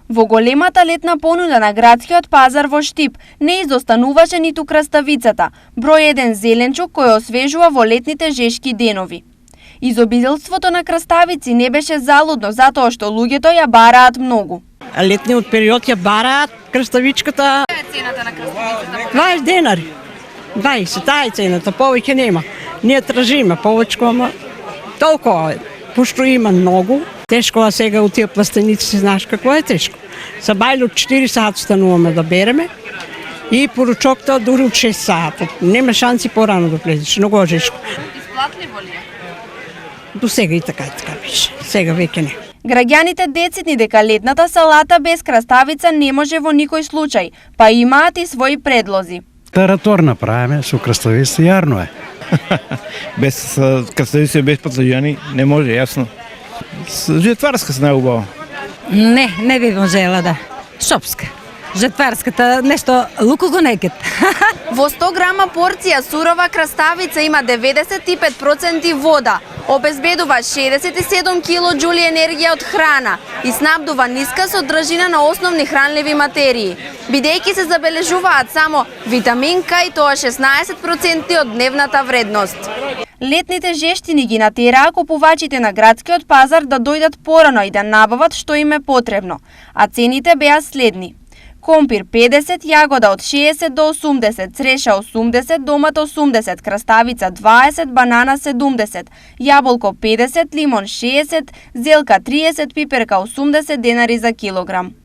Во големата летна понуда на градскиот пазар во Штип не изостануваше ниту краставицата, број 1 зеленчук кој освежува во летните жешки денови. Изобилството на краставици не беше залудно затоа што луѓето ја бараат многу. Летниот период ја бараат краставичката. Која е цената на краставицата? 20 денари. 20, таа е цената, повеќе нема. Ние тражиме повечко, ама толкова е. Пошто има многу, тешко а сега у тие пластеници, знаеш какво е тешко. Са бајле од 4 сати стануваме да береме и поручокта дури од 6 сати. Нема шанси порано да влезеш, многу жешко. Исплатливо ли е? До сега и така беше. Сега веќе не. Граѓаните децитни дека летната салата без краставица не може во никој случај, па имаат и своји предлози. Таратор направиме со краставица, јарно е. Без краставици, без пацаѓани не може, јасно. Жетварска се најубава. Не би можела да. Шопска. Жетварската нешто луко некет. Во 100 грама порција сурова краставица има 95% вода, обезбедува 67 килоџули енергија од храна и снабдува ниска содржина на основни хранливи материи. Бидејќи се забележуваат само витамин К и тоа 16% од дневната вредност. Летните жештини ги натераа купувачите на градскиот пазар да дојдат порано и да набават што им е потребно, а цените беа следни. Компир 50, јагода од 60 до 80, цреша 80, домат 80, краставица 20, банана 70, јаболко 50, лимон 60, зелка 30, пиперка 80 денари за килограм.